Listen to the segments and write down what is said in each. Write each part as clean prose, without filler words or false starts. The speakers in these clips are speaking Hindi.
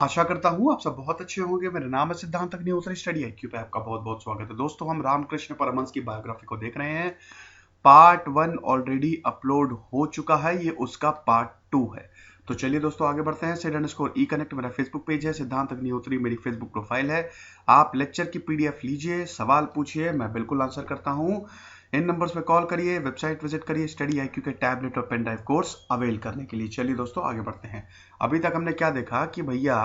आशा करता हूँ आप सब बहुत अच्छे होंगे। मेरा नाम है सिद्धांत अग्निहोत्री। स्टडी आईक्यू पे आपका बहुत बहुत स्वागत है। दोस्तों, हम रामकृष्ण परमहंस की बायोग्राफी को देख रहे हैं। पार्ट 1 ऑलरेडी अपलोड हो चुका है, ये उसका पार्ट 2 है। तो चलिए दोस्तों, आगे बढ़ते हैं। sid_e कनेक्ट मेरा फेसबुक पेज है, सिद्धांत अग्निहोत्री मेरी फेसबुक प्रोफाइल है। आप लेक्चर की पीडीएफ लीजिए, सवाल पूछिए, मैं बिल्कुल आंसर करता हूँ। इन नंबर्स पे कॉल करिए, वेबसाइट विजिट करिए स्टडी आईक्यू के टैबलेट और पेन ड्राइव कोर्स अवेल करने के लिए। चलिए दोस्तों, आगे बढ़ते हैं। अभी तक हमने क्या देखा कि भैया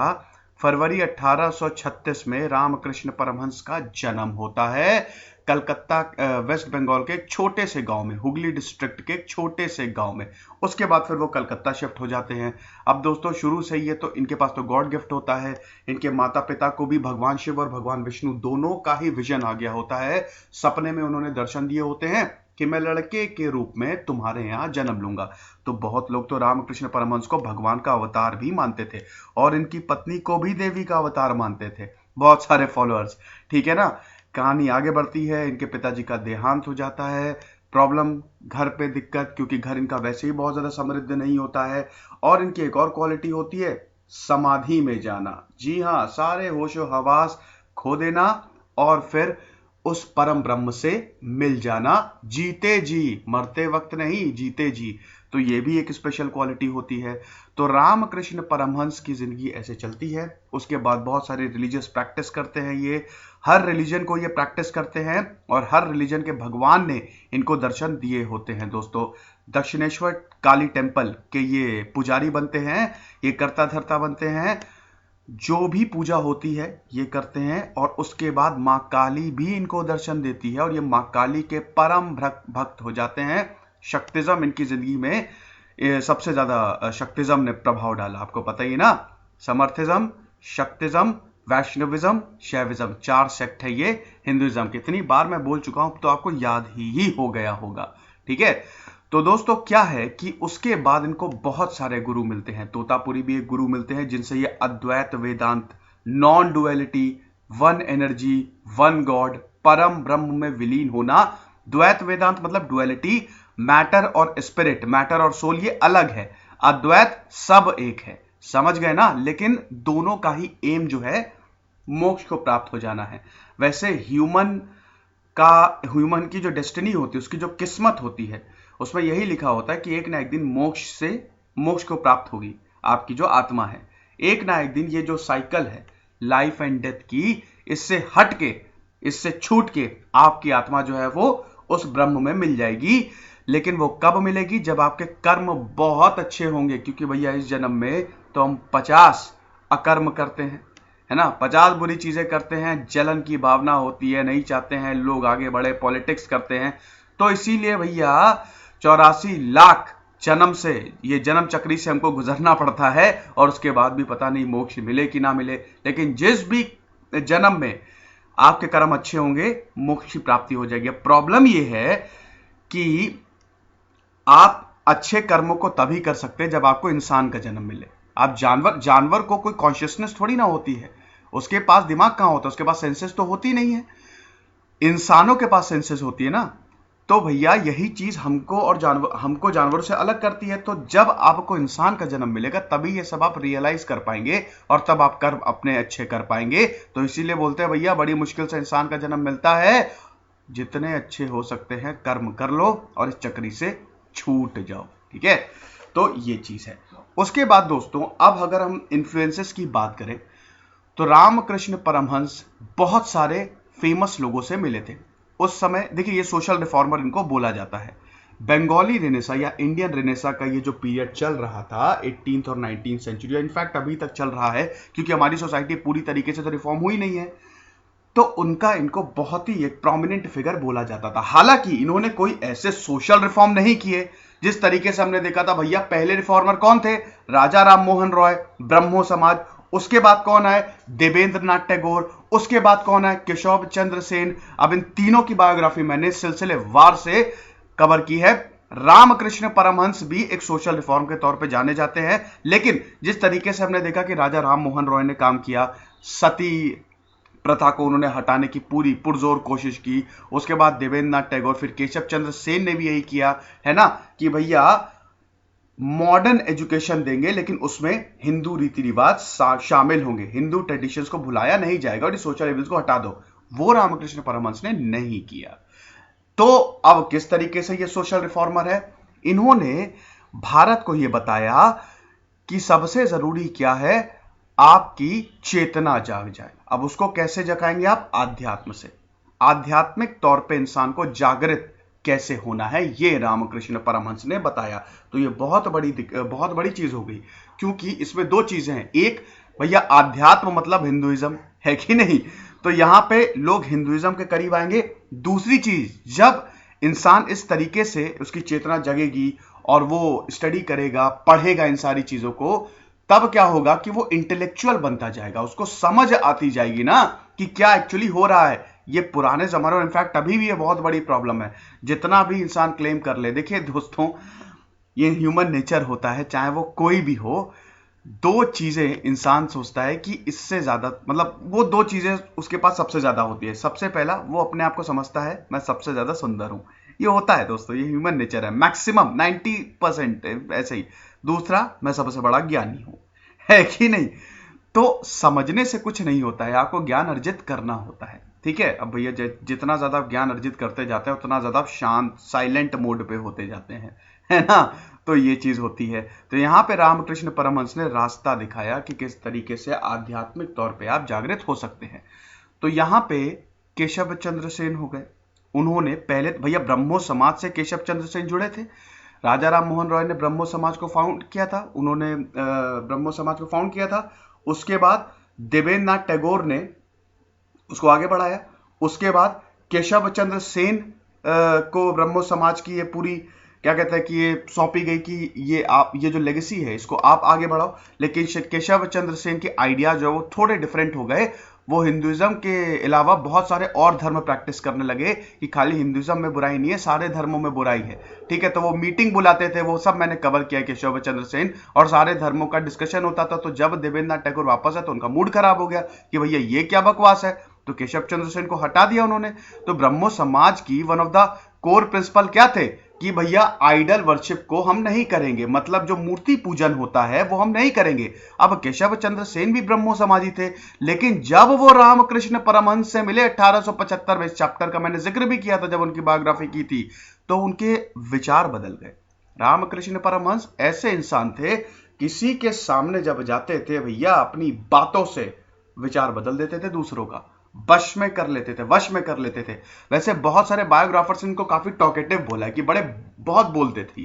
फरवरी 1836 में रामकृष्ण परमहंस का जन्म होता है कलकत्ता वेस्ट बंगाल के एक छोटे से गांव में, हुगली डिस्ट्रिक्ट के एक छोटे से गांव में। उसके बाद फिर वो कलकत्ता शिफ्ट हो जाते हैं। अब दोस्तों, शुरू से ही तो इनके पास तो गॉड गिफ्ट होता है। इनके माता पिता को भी भगवान शिव और भगवान विष्णु दोनों का ही विजन आ गया होता है। सपने में उन्होंने दर्शन दिए होते हैं कि मैं लड़के के रूप में तुम्हारे यहाँ जन्म लूंगा। तो बहुत लोग तो रामकृष्ण परमहंस को भगवान का अवतार भी मानते थे और इनकी पत्नी को भी देवी का अवतार मानते थे, बहुत सारे फॉलोअर्स। ठीक है ना। कहानी आगे बढ़ती है। इनके पिताजी का देहांत हो जाता है। प्रॉब्लम, घर पे दिक्कत, क्योंकि घर इनका वैसे ही बहुत ज्यादा समृद्ध नहीं होता है। और इनकी एक और क्वालिटी होती है, समाधि में जाना। जी हाँ, सारे होशो हवास खो देना और फिर उस परम ब्रह्म से मिल जाना, जीते जी, मरते वक्त नहीं, जीते जी। तो ये भी एक स्पेशल क्वालिटी होती है। तो रामकृष्ण परमहंस की जिंदगी ऐसे चलती है। उसके बाद बहुत सारे रिलीजियस प्रैक्टिस करते हैं ये। हर रिलीजन को ये प्रैक्टिस करते हैं और हर रिलीजन के भगवान ने इनको दर्शन दिए होते हैं। दोस्तों, दक्षिणेश्वर काली टेम्पल के ये पुजारी बनते हैं, ये कर्ता धर्ता बनते हैं। जो भी पूजा होती है ये करते हैं और उसके बाद माँ काली भी इनको दर्शन देती है और ये माँ काली के परम भक्त हो जाते हैं। शक्तिज्म इनकी जिंदगी में सबसे ज्यादा शक्तिज्म ने प्रभाव डाला, आपको पता ही ना। समर्थिज्म, शक्तिज्म, वैष्णविज्म, शैविज्म, 4 सेक्ट है ये हिंदुइज्म के। इतनी बार मैं बोल चुका हूं तो आपको याद ही हो गया होगा। ठीक है। तो दोस्तों, क्या है कि उसके बाद इनको बहुत सारे गुरु मिलते हैं। तोतापुरी भी एक गुरु मिलते हैं जिनसे ये Advaita Vedanta, non duality, one energy, one God, परम ब्रह्म में विलीन होना। द्वैत वेदांत मतलब डुअलिटी, मैटर और स्पिरिट, मैटर और सोल ये अलग है। अद्वैत सब एक है, समझ गए ना। लेकिन दोनों का ही एम जो है मोक्ष को प्राप्त हो जाना है। वैसे ह्यूमन की जो डेस्टिनी होती है, उसकी जो किस्मत होती है, उसमें यही लिखा होता है कि एक ना एक दिन मोक्ष को प्राप्त होगी आपकी जो आत्मा है। एक ना एक दिन ये जो साइकिल है लाइफ एंड डेथ की, इससे हट के, इससे छूट के आपकी आत्मा जो है वो उस ब्रह्म में मिल जाएगी। लेकिन वो कब मिलेगी? जब आपके कर्म बहुत अच्छे होंगे। क्योंकि भैया इस जन्म में तो हम 50 अकर्म करते हैं, है ना। 50 बुरी चीजें करते हैं, जलन की भावना होती है, नहीं चाहते हैं लोग आगे बढ़े, पॉलिटिक्स करते हैं। तो इसीलिए भैया 84 लाख जन्म से, ये जन्म चक्री से हमको गुजरना पड़ता है और उसके बाद भी पता नहीं मोक्ष मिले कि ना मिले। लेकिन जिस भी जन्म में आपके कर्म अच्छे होंगे, मोक्ष की प्राप्ति हो जाएगी। प्रॉब्लम यह है कि आप अच्छे कर्मों को तभी कर सकते हैं जब आपको इंसान का जन्म मिले। आप जानवर को कोई कॉन्शियसनेस थोड़ी ना होती है, उसके पास दिमाग कहां होता है, उसके पास सेंसेस तो होती नहीं है। इंसानों के पास सेंसेस होती है ना। तो भैया यही चीज हमको जानवरों से अलग करती है। तो जब आपको इंसान का जन्म मिलेगा तभी ये सब आप रियलाइज कर पाएंगे और तब आप कर्म अपने अच्छे कर पाएंगे। तो इसीलिए बोलते हैं भैया बड़ी मुश्किल से इंसान का जन्म मिलता है। जितने अच्छे हो सकते हैं कर्म कर लो और इस चक्री से छूट जाओ। ठीक है। तो ये चीज है। उसके बाद दोस्तों, अब अगर हम इन्फ्लुएंसेस की बात करें तो रामकृष्ण परमहंस बहुत सारे फेमस लोगों से मिले थे उस समय। देखिए, ये सोशल रिफॉर्मर इनको बोला जाता है। बंगाली रेनेसा या इंडियन रेनेसा का ये जो पीरियड चल रहा था 18th और 19th सेंचुरी, इनफैक्ट अभी तक चल रहा है क्योंकि हमारी सोसाइटी पूरी तरीके से तो रिफॉर्म हुई नहीं है। तो उनका इनको बहुत ही एक प्रोमिनेंट फिगर बोला जाता था। हालांकि इन्होंने कोई ऐसे सोशल रिफॉर्म नहीं किए जिस तरीके से हमने देखा था। भैया पहले रिफॉर्मर कौन थे? राजा राम मोहन रॉय, ब्रह्मो समाज। उसके बाद कौन आए? देवेंद्र नाथ टैगोर। उसके बाद कौन आए? केशव चंद्र सेन। अब इन तीनों की बायोग्राफी मैंने सिलसिलेवार से कवर की है। रामकृष्ण परमहंस भी एक सोशल रिफॉर्म के तौर पे जाने जाते हैं। लेकिन जिस तरीके से हमने देखा कि राजा राम मोहन रॉय ने काम किया, सती प्रथा को उन्होंने हटाने की पूरी पुरजोर कोशिश की। उसके बाद देवेंद्र नाथ टैगोर, फिर केशव चंद्र सेन ने भी यही किया, है ना, कि भैया मॉडर्न एजुकेशन देंगे, लेकिन उसमें हिंदू रीति रिवाज शामिल होंगे, हिंदू ट्रेडिशंस को भुलाया नहीं जाएगा और सोशल एविल्स को हटा दो। वो रामकृष्ण परमहंस ने नहीं किया। तो अब किस तरीके से ये सोशल रिफॉर्मर है? इन्होंने भारत को यह बताया कि सबसे जरूरी क्या है, आपकी चेतना जाग जाए। अब उसको कैसे जगाएंगे आप? आध्यात्म से। आध्यात्मिक तौर पे इंसान को जागृत कैसे होना है, ये रामकृष्ण परमहंस ने बताया। तो ये बहुत बड़ी चीज हो गई, क्योंकि इसमें दो चीजें हैं। एक, भैया आध्यात्म मतलब हिंदुइज्म है कि नहीं, तो यहां पे लोग हिंदुइज्म के करीब आएंगे। दूसरी चीज, जब इंसान इस तरीके से उसकी चेतना जगेगी और वो स्टडी करेगा, पढ़ेगा इन सारी चीजों को, तब क्या होगा कि वो इंटेलेक्चुअल बनता जाएगा, उसको समझ आती जाएगी ना कि क्या एक्चुअली हो रहा है। ये पुराने जमाने में, इनफैक्ट अभी भी ये बहुत बड़ी प्रॉब्लम है, जितना भी इंसान क्लेम कर ले। देखिए दोस्तों, ये ह्यूमन नेचर होता है, चाहे वो कोई भी हो। दो चीजें इंसान सोचता है कि इससे ज्यादा, मतलब वो दो चीजें उसके पास सबसे ज्यादा होती है। सबसे पहला, वो अपने आप को समझता है मैं सबसे ज्यादा सुंदर हूं। ये होता है दोस्तों, ये ह्यूमन नेचर है, मैक्सिमम 90% ऐसे ही। दूसरा, मैं सबसे बड़ा ज्ञानी हूं, है कि नहीं? तो समझने से कुछ नहीं होता है, आपको ज्ञान अर्जित करना होता है। ठीक है, अब भैया जितना ज्यादा आप ज्ञान अर्जित करते जाते हैं, उतना ज्यादा आप शांत, साइलेंट मोड पे होते जाते हैं, है ना? तो ये चीज होती है। तो यहाँ पे रामकृष्ण परमहंस ने रास्ता दिखाया कि किस तरीके से आध्यात्मिक तौर पे आप जागृत हो सकते हैं। तो यहाँ पे केशव चंद्र सेन हो गए। उन्होंने पहले, भैया ब्रह्मो समाज से केशव चंद्र सेन जुड़े थे। राजा राम मोहन रॉय ने ब्रह्मो समाज को फाउंड किया था, उन्होंने ब्रह्मो समाज को फाउंड किया था। उसके बाद देवेंद्र नाथ टैगोर ने उसको आगे बढ़ाया। उसके बाद केशव चंद्र सेन को ब्रह्मो समाज की ये पूरी, क्या कहते हैं कि ये सौंपी गई कि ये जो लेगेसी है इसको आप आगे बढ़ाओ। लेकिन केशव चंद्र सेन के आइडिया जो वो थोड़े डिफरेंट हो गए। वो हिंदुइज्म के अलावा बहुत सारे और धर्म प्रैक्टिस करने लगे कि खाली हिंदुइज्म में बुराई नहीं है, सारे धर्मों में बुराई है। ठीक है, तो वो मीटिंग बुलाते थे, वो सब मैंने कवर किया केशव चंद्र सेन, और सारे धर्मों का डिस्कशन होता था। तो जब देवेंद्र नाथ टैगोर वापस आए तो उनका मूड खराब हो गया कि भैया ये क्या बकवास है, तो केशव चंद्र सेन को हटा दिया उन्होंने। तो ब्रह्मो समाज की one of the core principle क्या थे कि भैया आइडल वर्शिप को हम नहीं करेंगे, मतलब जो मूर्ति पूजन होता है वो हम नहीं करेंगे। अब केशव चंद्र सेन भी ब्रह्मो समाजी थे, लेकिन जब वो रामकृष्ण परमहंस से मिले 1875 में, इस चैप्टर का मैंने जिक्र भी किया था जब उनकी बायोग्राफी की थी, तो उनके विचार बदल गए। रामकृष्ण परमहंस ऐसे इंसान थे, किसी के सामने जब जाते थे भैया अपनी बातों से विचार बदल देते थे, दूसरों का वश में कर लेते थे। वैसे बहुत सारे बायोग्राफर्स इनको काफी टॉकेटिव बोला है कि बहुत बोलते थे,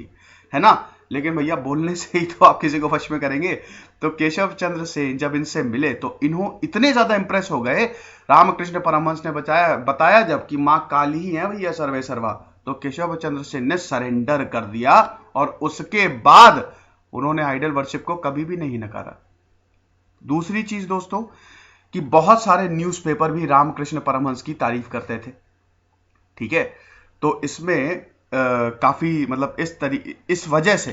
है ना? लेकिन भैया बोलने से ही तो आप किसी को वश में करेंगे। तो केशव चंद्र सेन जब इनसे मिले तो इतने ज्यादा इंप्रेस हो गए। रामकृष्ण परमहंस ने बताया जब कि मां काली ही है भैया सर्वे सर्वा, तो केशव चंद्र सेन ने सरेंडर कर दिया और उसके बाद उन्होंने आइडल वर्शिप को कभी भी नहीं नकारा। दूसरी चीज दोस्तों, कि बहुत सारे न्यूज़पेपर भी रामकृष्ण परमहंस की तारीफ करते थे। ठीक है, तो इसमें काफी, मतलब इस वजह से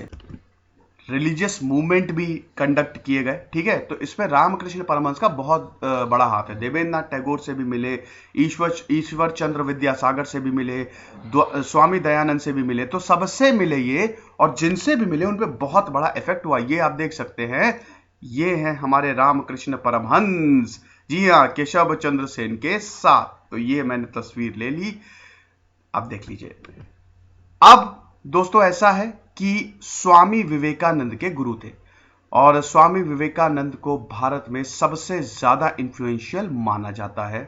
रिलीजियस मूवमेंट भी कंडक्ट किए गए। ठीक है, तो इसमें रामकृष्ण परमहंस का बहुत बड़ा हाथ है। देवेंद्र नाथ टैगोर से भी मिले, ईश्वर चंद्र विद्यासागर से भी मिले, स्वामी दयानंद से भी मिले, तो सबसे मिले ये, और जिनसे भी मिले उन पे बहुत बड़ा इफेक्ट हुआ। ये आप देख सकते हैं, ये हैं हमारे रामकृष्ण परमहंस, जी हाँ, केशव चंद्र सेन के साथ। तो ये मैंने तस्वीर ले ली, अब देख लीजिए। अब दोस्तों ऐसा है कि स्वामी विवेकानंद के गुरु थे, और स्वामी विवेकानंद को भारत में सबसे ज्यादा इंफ्लुएंशियल माना जाता है।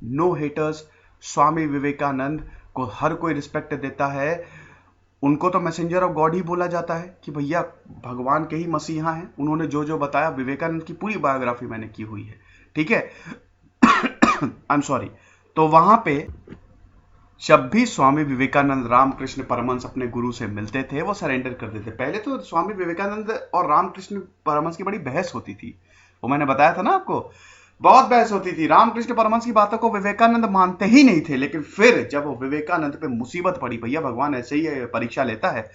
नो हेटर्स, स्वामी विवेकानंद को हर कोई रिस्पेक्ट देता है। उनको तो मैसेंजर ऑफ गॉड ही बोला जाता है कि भैया भगवान के ही मसीहा हैं। उन्होंने जो जो बताया, विवेकानंद की पूरी बायोग्राफी मैंने की हुई है। ठीक है, आई एम सॉरी। तो वहां पे जब भी स्वामी विवेकानंद रामकृष्ण परमहंस अपने गुरु से मिलते थे, वो सरेंडर कर देते। पहले तो स्वामी विवेकानंद और रामकृष्ण परमहंस की बड़ी बहस होती थी, वो मैंने बताया था ना आपको, बहुत बहस होती थी। रामकृष्ण परमहंस की बातों को विवेकानंद मानते ही नहीं थे। लेकिन फिर जब वो विवेकानंद पे मुसीबत पड़ी, भैया भगवान ऐसे ही परीक्षा लेता है,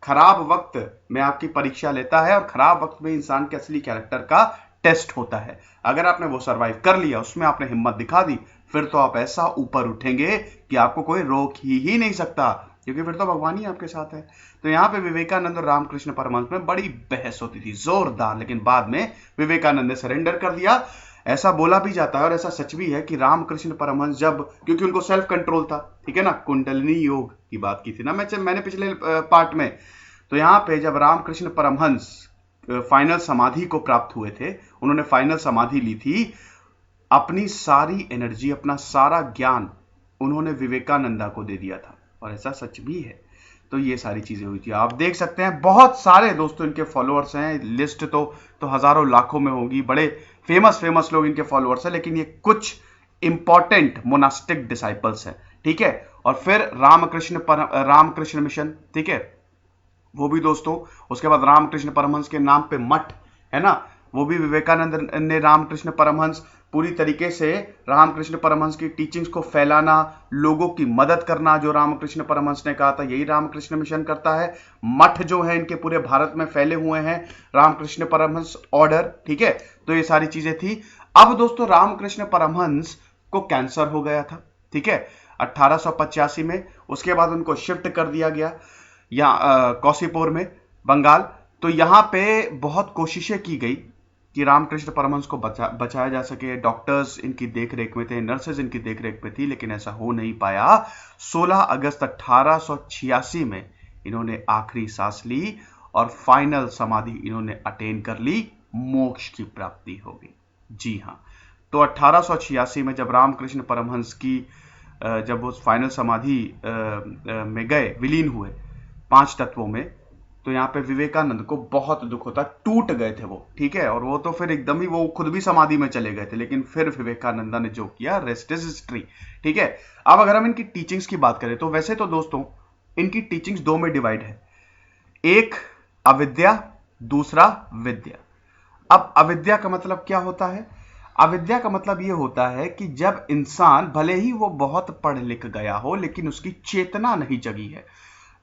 खराब वक्त में आपकी परीक्षा लेता है, और खराब वक्त में इंसान के असली कैरेक्टर का टेस्ट होता है। अगर आपने वो सरवाइव कर लिया, उसमें आपने हिम्मत दिखा दी, फिर तो आप ऐसा ऊपर उठेंगे कि आपको कोई रोक ही नहीं सकता। क्योंकि फिर तो भगवान ही आपके साथ है। तो यहाँ पे विवेकानंद और रामकृष्ण परमहंस में बड़ी बहस होती थी जोरदार, लेकिन बाद में विवेकानंद ने सरेंडर कर दिया। ऐसा बोला भी जाता है और ऐसा सच भी है कि रामकृष्ण परमहंस जब, क्योंकि उनको सेल्फ कंट्रोल था, ठीक है ना, कुंडलिनी योग की बात की थी ना मैंने पिछले पार्ट में। तो यहाँ पे जब रामकृष्ण परमहंस फाइनल समाधि को प्राप्त हुए थे, उन्होंने फाइनल समाधि ली थी, अपनी सारी एनर्जी, अपना सारा ज्ञान उन्होंने विवेकानंदा को दे दिया था, और ऐसा सच भी है। तो ये सारी चीजें हुई थी, आप देख सकते हैं। बहुत सारे दोस्तों इनके फॉलोअर्स हैं, लिस्ट तो हजारों लाखों में होगी, बड़े फेमस लोग इनके फॉलोअर्स हैं, लेकिन ये कुछ इंपॉर्टेंट मोनास्टिक डिसाइपल्स हैं, ठीक है। और फिर रामकृष्ण मिशन, ठीक है, वो भी दोस्तों। उसके बाद रामकृष्ण परमहंस के नाम पे मठ है ना, वो भी विवेकानंद ने, रामकृष्ण परमहंस पूरी तरीके से रामकृष्ण परमहंस की टीचिंग्स को फैलाना, लोगों की मदद करना, जो रामकृष्ण परमहंस ने कहा था यही रामकृष्ण मिशन करता है। मठ जो है इनके पूरे भारत में फैले हुए हैं, रामकृष्ण परमहंस ऑर्डर, ठीक है। तो ये सारी चीजें थी। अब दोस्तों रामकृष्ण परमहंस को कैंसर हो गया था, ठीक है, 1885 में। उसके बाद उनको शिफ्ट कर दिया गया या कौसीपुर में, बंगाल। तो यहाँ पे बहुत कोशिशें की गई कि रामकृष्ण परमहंस को बचाया जा सके। डॉक्टर्स इनकी देखरेख में थे, नर्सेज इनकी देखरेख में थी, लेकिन ऐसा हो नहीं पाया। 16 अगस्त 1886 में इन्होंने आखिरी सांस ली और फाइनल समाधि इन्होंने अटेन कर ली, मोक्ष की प्राप्ति हो गई। जी हाँ, तो 1886 में जब रामकृष्ण परमहंस की जब वो फाइनल समाधि में गए, विलीन हुए 5 तत्वों में, तो यहाँ पे विवेकानंद को बहुत दुख होता, टूट गए थे वो, ठीक है। और वो तो फिर एकदम ही वो खुद भी समाधि में चले गए थे, लेकिन फिर विवेकानंदा ने जो किया, रेस्ट इज हिस्ट्री, ठीक है। अब अगर हम इनकी टीचिंग्स की बात करें तो वैसे तो दोस्तों इनकी टीचिंग्स 2 में डिवाइड है, एक अविद्या, दूसरा विद्या। अब अविद्या का मतलब क्या होता है? अविद्या का मतलब यह होता है कि जब इंसान, भले ही वो बहुत पढ़ लिख गया हो, लेकिन उसकी चेतना नहीं जगी है,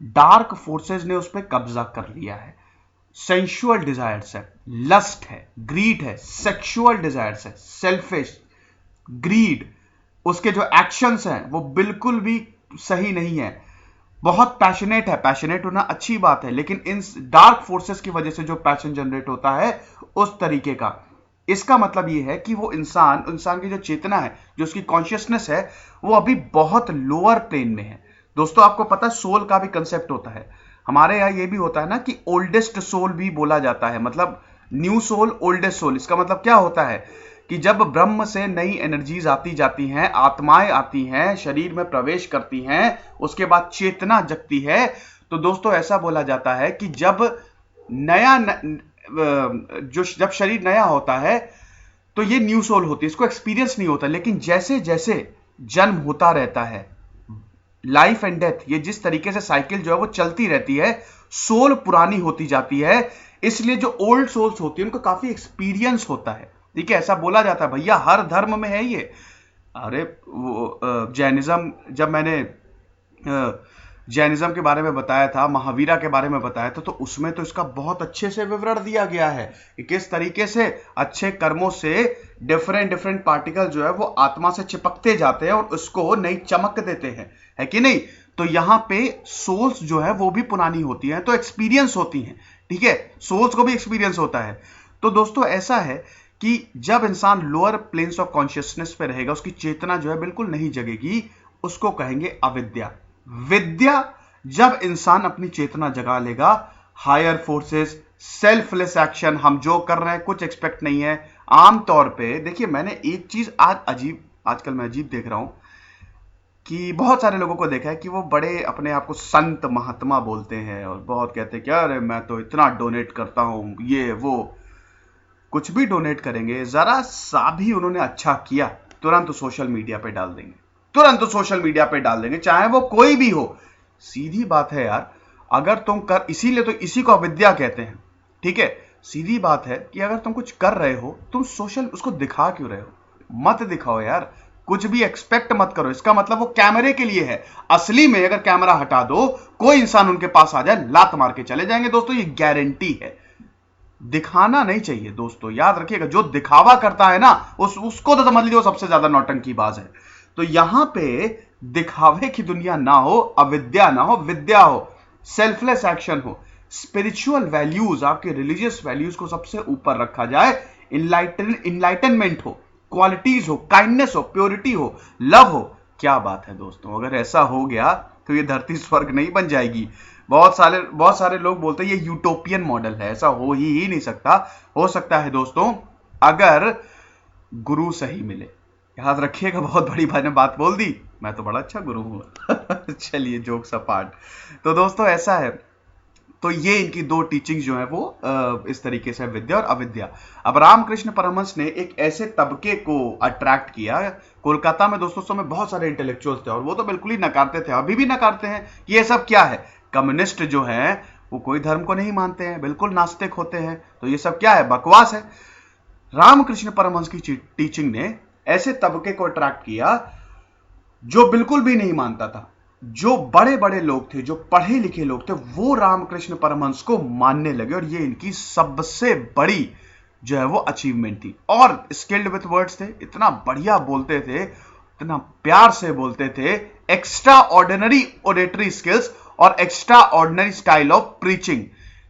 डार्क फोर्सेस ने उस पर कब्जा कर लिया है। सेंसुअल डिजायर्स है, लस्ट है, ग्रीड है, सेक्सुअल डिजायर्स है, सेल्फिश, ग्रीड, उसके जो एक्शंस हैं वो बिल्कुल भी सही नहीं है, बहुत पैशनेट है। पैशनेट होना अच्छी बात है, लेकिन इन डार्क फोर्सेस की वजह से जो पैशन जनरेट होता है उस तरीके का, इसका मतलब यह है कि वो इंसान की जो चेतना है, जो उसकी कॉन्शियसनेस है, वो अभी बहुत लोअर प्लेन में है। दोस्तों आपको पता है सोल का भी कंसेप्ट होता है, हमारे यहाँ ये भी होता है ना कि ओल्डेस्ट सोल भी बोला जाता है, मतलब न्यू सोल, ओल्डेस्ट सोल। इसका मतलब क्या होता है कि जब ब्रह्म से नई एनर्जीज आती जाती हैं, आत्माएं आती हैं, शरीर में प्रवेश करती हैं, उसके बाद चेतना जगती है। तो दोस्तों ऐसा बोला जाता है कि जब जब शरीर नया होता है तो ये न्यू सोल होती है, इसको एक्सपीरियंस नहीं होता। लेकिन जैसे जैसे जन्म होता रहता है, लाइफ एंड डेथ, ये जिस तरीके से साइकिल जो है वो चलती रहती है, सोल पुरानी होती जाती है। इसलिए जो ओल्ड सोल्स होती है उनको काफी एक्सपीरियंस होता है, ठीक है। ऐसा बोला जाता है, भैया हर धर्म में है ये। अरे वो जैनिज्म, जब मैंने जैनिज्म के बारे में बताया था, महावीरा के बारे में बताया था, तो उसमें तो इसका बहुत अच्छे से विवरण दिया गया है कि किस तरीके से अच्छे कर्मों से डिफरेंट पार्टिकल जो है वो आत्मा से चिपकते जाते हैं और उसको नई चमक देते हैं, है कि नहीं। तो यहाँ पे सोल्स जो है वो भी पुरानी होती हैं, तो एक्सपीरियंस होती हैं, ठीक है, सोल्स को भी एक्सपीरियंस होता है। तो दोस्तों ऐसा है कि जब इंसान लोअर प्लेन्स ऑफ कॉन्शियसनेस पे रहेगा, उसकी चेतना जो है बिल्कुल नहीं जगेगी, उसको कहेंगे अविद्या। विद्या, जब इंसान अपनी चेतना जगा लेगा, हायर फोर्सेस, सेल्फलेस एक्शन, हम जो कर रहे हैं कुछ एक्सपेक्ट नहीं है। आमतौर पे देखिए, मैंने एक चीज आजकल मैं अजीब देख रहा हूं कि बहुत सारे लोगों को देखा है कि वो बड़े अपने आप को संत महात्मा बोलते हैं और बहुत कहते हैं कि अरे मैं तो इतना डोनेट करता हूं, ये वो। कुछ भी डोनेट करेंगे, जरा सा भी उन्होंने अच्छा किया, तुरंत सोशल मीडिया पे डाल देंगे, चाहे वो कोई भी हो। सीधी बात है यार, अगर तुम कर, इसीलिए तो इसी को अविद्या कहते हैं, ठीक है। सीधी बात है कि अगर तुम कुछ कर रहे हो, तुम सोशल उसको दिखा क्यों रहे हो? मत दिखाओ यार, कुछ भी एक्सपेक्ट मत करो। इसका मतलब वो कैमरे के लिए है। असली में अगर कैमरा हटा दो, कोई इंसान उनके पास आ जाए, लात मार के चले जाएंगे। दोस्तों ये गारंटी है। दिखाना नहीं चाहिए दोस्तों, याद रखिएगा, जो दिखावा करता है ना उसको तो समझ लीजिए वो सबसे ज्यादा नौटंकीबाज है। तो यहां पे दिखावे की दुनिया ना हो, अविद्या ना हो, विद्या हो, सेल्फलेस एक्शन हो, स्पिरिचुअल वैल्यूज, आपके रिलीजियस वैल्यूज को सबसे ऊपर रखा जाए, इनलाइटनमेंट हो, क्वालिटीज हो, काइंडनेस हो, प्योरिटी हो, लव हो। क्या बात है दोस्तों, अगर ऐसा हो गया तो ये धरती स्वर्ग नहीं बन जाएगी। बहुत सारे लोग बोलते हैं ये यूटोपियन मॉडल है, ऐसा हो ही नहीं सकता। हो सकता है दोस्तों अगर गुरु सही मिले। याद रखिएगा, बहुत बड़ी मैंने बात बोल दी, मैं तो बड़ा अच्छा गुरु हूं। चलिए जोक्स अपार्ट। तो दोस्तों ऐसा है, तो ये इनकी दो टीचिंग जो है वो इस तरीके से विद्या और अविद्या। अब रामकृष्ण परमहंस ने एक ऐसे तबके को अट्रैक्ट किया। कोलकाता में दोस्तों समय बहुत सारे इंटेलेक्चुअल्स थे और वो तो बिल्कुल ही नकारते थे, अभी भी नकारते हैं कि ये सब क्या है। कम्युनिस्ट जो है वो कोई धर्म को नहीं मानते हैं, बिल्कुल नास्तिक होते हैं, तो ये सब क्या है, बकवास है। रामकृष्ण परमहंस की टीचिंग ने ऐसे तबके को अट्रैक्ट किया जो बिल्कुल भी नहीं मानता था। जो बड़े बड़े लोग थे, जो पढ़े लिखे लोग थे, वो रामकृष्ण परमहंस को मानने लगे और ये इनकी सबसे बड़ी जो है वो अचीवमेंट थी। और स्किल्ड विथ वर्ड्स थे, इतना बढ़िया बोलते थे, इतना प्यार से बोलते थे, एक्स्ट्रा ऑर्डिनरी ओरेटरी स्किल्स और extra ordinary style of preaching.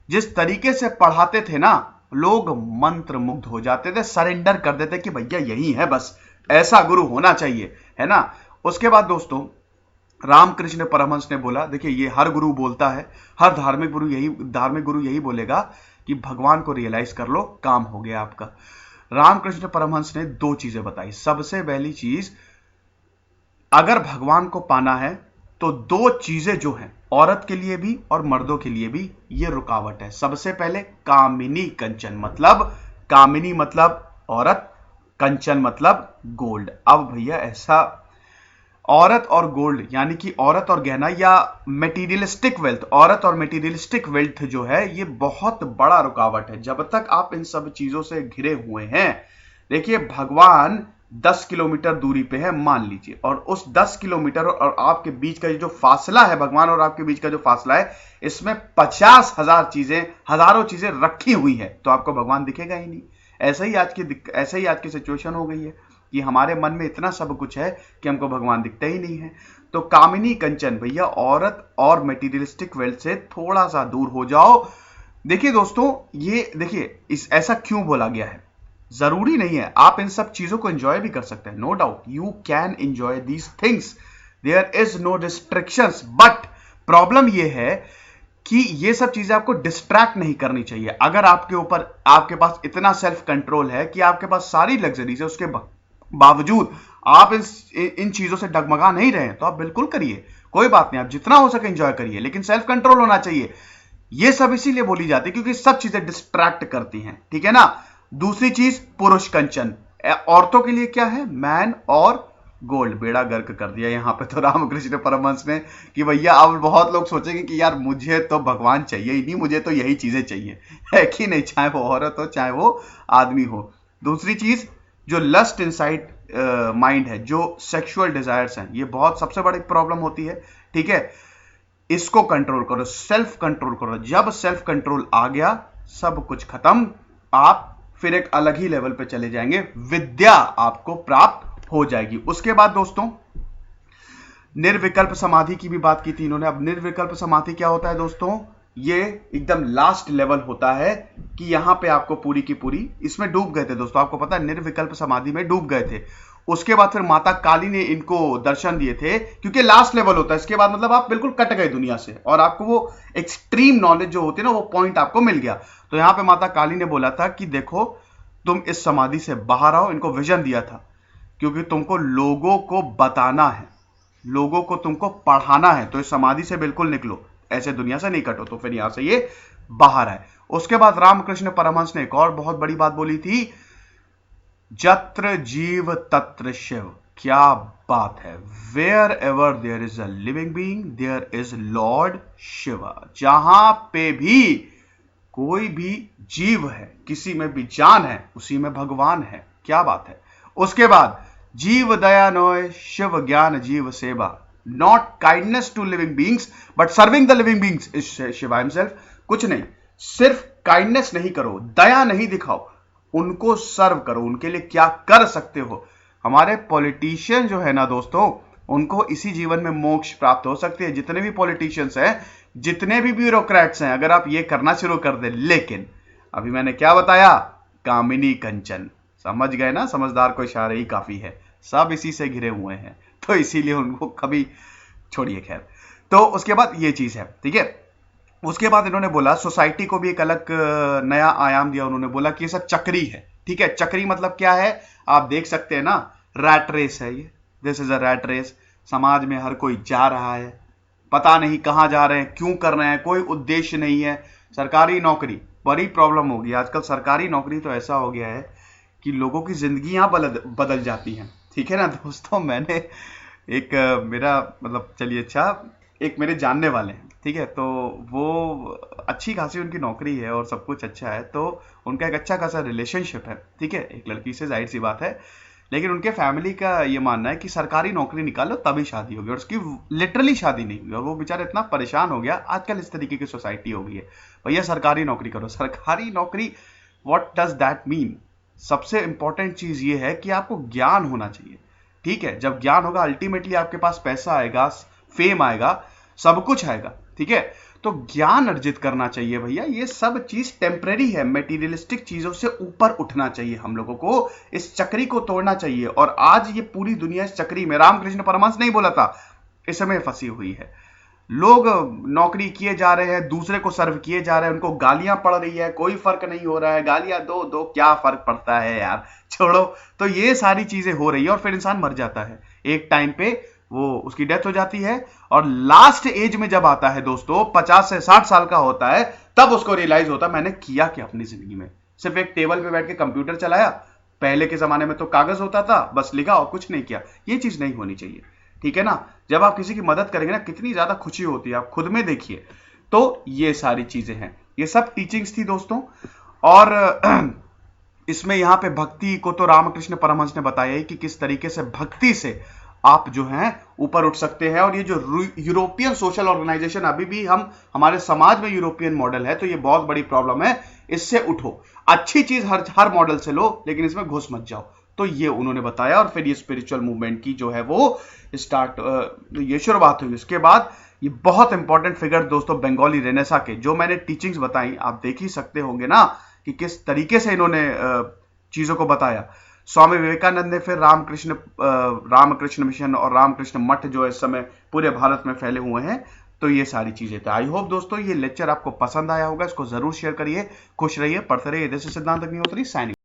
जिस तरीके से पढ़ाते थे ना, लोग मंत्र मुग्ध हो जाते थे, सरेंडर कर देते कि भैया यही है, बस ऐसा गुरु होना चाहिए, है ना। उसके बाद दोस्तों रामकृष्ण परमहंस ने बोला, देखिए ये हर गुरु बोलता है, हर धार्मिक गुरु यही बोलेगा कि भगवान को रियलाइज कर लो, काम हो गया आपका। रामकृष्ण परमहंस ने दो चीजें बताई। सबसे पहली चीज, अगर भगवान को पाना है तो दो चीजें जो हैं, औरत के लिए भी और मर्दों के लिए भी, ये रुकावट है। सबसे पहले कामिनी कंचन, मतलब कामिनी मतलब औरत, कंचन मतलब गोल्ड। अब भैया ऐसा औरत और गोल्ड यानी कि औरत और गहना या मेटीरियलिस्टिक वेल्थ, औरत और मेटीरियलिस्टिक वेल्थ जो है ये बहुत बड़ा रुकावट है। जब तक आप इन सब चीजों से घिरे हुए हैं, देखिए भगवान 10 किलोमीटर दूरी पे है मान लीजिए, और उस 10 किलोमीटर और आपके बीच का जो फासला है, भगवान और आपके बीच का जो फासला है, इसमें 50,000 चीजें, हजारों चीजें रखी हुई है, तो आपको भगवान दिखेगा ही नहीं। ऐसे ही आज की सिचुएशन हो गई है कि हमारे मन में इतना सब कुछ है कि हमको भगवान दिखता ही नहीं है। तो कामिनी कंचन, भैया औरत और मटेरियलिस्टिक वेल्थ से थोड़ा सा दूर हो जाओ। देखिए दोस्तों, ये देखिए ऐसा क्यों बोला गया है, जरूरी नहीं है, आप इन सब चीजों को एंजॉय भी कर सकते हैं, no doubt you can enjoy these things, there is no restrictions. But problem ये है कि ये सब चीजें आपको डिस्ट्रैक्ट नहीं करनी चाहिए। अगर आपके पास इतना सेल्फ कंट्रोल है कि आपके पास सारी लग्जरीज है, उसके बावजूद आप इन चीजों से डगमगा नहीं रहे, तो आप बिल्कुल करिए, कोई बात नहीं, आप जितना हो सके एंजॉय करिए, लेकिन सेल्फ कंट्रोल होना चाहिए। ये सब इसीलिए बोली जाती है क्योंकि सब चीजें डिस्ट्रैक्ट करती हैं, ठीक है ना। दूसरी चीज, पुरुष कंचन, औरतों के लिए क्या है, मैन और गोल्ड। बेड़ा गर्क कर दिया यहां पे तो रामकृष्ण परमहंस ने कि भैया अब बहुत लोग सोचेंगे कि यार मुझे तो भगवान चाहिए ही नहीं, मुझे तो यही चीजें चाहिए, है कि नहीं, चाहे वो औरत हो चाहे वो आदमी हो। दूसरी चीज, जो लस्ट इनसाइड माइंड है, जो सेक्सुअल डिजायर्स हैं, ये बहुत सबसे बड़ी प्रॉब्लम होती है, ठीक है। इसको कंट्रोल करो, सेल्फ कंट्रोल करो। जब सेल्फ कंट्रोल आ गया, सब कुछ खत्म, आप फिर एक अलग ही लेवल पे चले जाएंगे, विद्या आपको प्राप्त हो जाएगी। उसके बाद दोस्तों निर्विकल्प समाधि की भी बात की थी इन्होंने। अब निर्विकल्प समाधि क्या होता है दोस्तों, ये एकदम लास्ट लेवल होता है कि यहां पे आपको पूरी की पूरी इसमें डूब गए थे दोस्तों, आपको पता है निर्विकल्प समाधि में डूब गए थे। उसके बाद फिर माता काली ने इनको दर्शन दिए थे, क्योंकि लास्ट लेवल होता है, इसके बाद मतलब आप बिल्कुल कट गए दुनिया से और आपको वो एक्सट्रीम नॉलेज जो होती है ना, वो पॉइंट आपको मिल गया। तो यहां पे माता काली ने बोला था कि देखो तुम इस समाधि से बाहर आओ, इनको विजन दिया था, क्योंकि तुमको लोगों को बताना है, लोगों को तुमको पढ़ाना है, तो इस समाधि से बिल्कुल निकलो, ऐसे दुनिया से नहीं कटो। तो फिर यहां से ये बाहर आए। उसके बाद रामकृष्ण परमहंस ने एक और बहुत बड़ी बात बोली थी, जत्र जीव तत्र शिव। क्या बात है, wherever there is a living being there is lord Shiva. जहां पे भी कोई भी जीव है, किसी में भी जान है, उसी में भगवान है। क्या बात है। उसके बाद जीव दया नोय शिव ज्ञान जीव सेवा, not kindness to living beings but serving the living beings is Shiva himself. कुछ नहीं, सिर्फ काइंडनेस नहीं करो, दया नहीं दिखाओ, उनको सर्व करो, उनके लिए क्या कर सकते हो। हमारे पॉलिटिशियन जो है ना दोस्तों, उनको इसी जीवन में मोक्ष प्राप्त हो सकती है। जितने भी पॉलिटिशियंस हैं, जितने भी ब्यूरोक्रेट्स हैं, अगर आप ये करना शुरू कर दे। लेकिन अभी मैंने क्या बताया, कामिनी कंचन, समझ गए ना, समझदार को इशारे ही काफी है, सब इसी से घिरे हुए हैं, तो इसीलिए उनको कभी छोड़िए। खैर, तो उसके बाद ये चीज है, ठीक है। उसके बाद इन्होंने बोला सोसाइटी को भी एक अलग नया आयाम दिया। उन्होंने बोला कि ये सब चक्री है, ठीक है। चक्री मतलब क्या है, आप देख सकते हैं ना, रैट रेस है ये, this is a rat race. समाज में हर कोई जा रहा है, पता नहीं कहां जा रहे हैं, क्यों कर रहे हैं, कोई उद्देश्य नहीं है। सरकारी नौकरी बड़ी प्रॉब्लम होगी आजकल। सरकारी नौकरी तो ऐसा हो गया है कि लोगों की जिंदगियां बदल जाती हैं, ठीक है ना दोस्तों। मैंने एक मेरा मतलब, चलिए अच्छा, एक मेरे जानने वाले हैं, ठीक है, तो वो अच्छी खासी उनकी नौकरी है और सब कुछ अच्छा है, तो उनका एक अच्छा खासा रिलेशनशिप है, ठीक है, एक लड़की से, जाहिर सी बात है। लेकिन उनके फैमिली का ये मानना है कि सरकारी नौकरी निकालो तभी शादी होगी, और उसकी लिटरली शादी नहीं हुई, और वो बेचारा इतना परेशान हो गया। आजकल इस तरीके की सोसाइटी हो गई है, भैया सरकारी नौकरी करो। सरकारी नौकरी, व्हाट डज दैट मीन? सबसे इंपॉर्टेंट चीज ये है कि आपको ज्ञान होना चाहिए, ठीक है। जब ज्ञान होगा, अल्टीमेटली आपके पास पैसा आएगा, फेम आएगा, सब कुछ आएगा, ठीक है। तो ज्ञान अर्जित करना चाहिए भैया। ये सब चीज टेम्परेरी है, मेटीरियलिस्टिक चीजों से ऊपर उठना चाहिए हम लोगों को, इस चक्री को तोड़ना चाहिए। और आज ये पूरी दुनिया इस चक्री में, रामकृष्ण परमहंस नहीं बोला था, इस समय फंसी हुई है। लोग नौकरी किए जा रहे हैं, दूसरे को सर्व किए जा रहे हैं, उनको गालियां पड़ रही है, कोई फर्क नहीं हो रहा है। गालियां दो दो, क्या फर्क पड़ता है यार, छोड़ो। तो ये सारी चीजें हो रही है, और फिर इंसान मर जाता है एक टाइम पे, वो उसकी डेथ हो जाती है। और लास्ट एज में जब आता है दोस्तों, 50 से 60 साल का होता है, तब उसको रियलाइज होता है मैंने किया क्या अपनी जिंदगी में। सिर्फ एक टेबल पे बैठ के कंप्यूटर चलाया, पहले के जमाने में तो कागज होता था, बस लिखा और कुछ नहीं किया। ये चीज नहीं होनी चाहिए, ठीक है ना। जब आप किसी की मदद करेंगे ना, कितनी ज्यादा खुशी होती है, आप खुद में देखिए। तो ये सारी चीजें हैं, ये सब टीचिंग्स थी दोस्तों। और इसमें यहाँ पे भक्ति को तो रामकृष्ण परमहंस ने बताया ही कि किस तरीके से भक्ति से आप जो हैं ऊपर उठ सकते हैं। और ये जो यूरोपियन सोशल ऑर्गेनाइजेशन, अभी भी हम हमारे समाज में यूरोपियन मॉडल है, तो ये बहुत बड़ी प्रॉब्लम है, इससे उठो। अच्छी चीज हर मॉडल से लो, लेकिन इसमें घुस मत जाओ। तो ये उन्होंने बताया, और फिर ये स्पिरिचुअल मूवमेंट की जो है वो ये शुरुआत हुई। उसके बाद ये बहुत इंपॉर्टेंट फिगर दोस्तों, बंगाली रेनेसा के, जो मैंने टीचिंग्स बताई, आप देख ही सकते होंगे ना कि किस तरीके से इन्होंने चीजों को बताया। स्वामी विवेकानंद ने फिर रामकृष्ण मिशन और रामकृष्ण मठ जो इस समय पूरे भारत में फैले हुए हैं। तो ये सारी चीजें थे। आई होप दोस्तों ये लेक्चर आपको पसंद आया होगा, इसको जरूर शेयर करिए। खुश रहिए, पढ़ते रहिए। जैसे सिद्धांत अग्निहोत्री साइनिंग।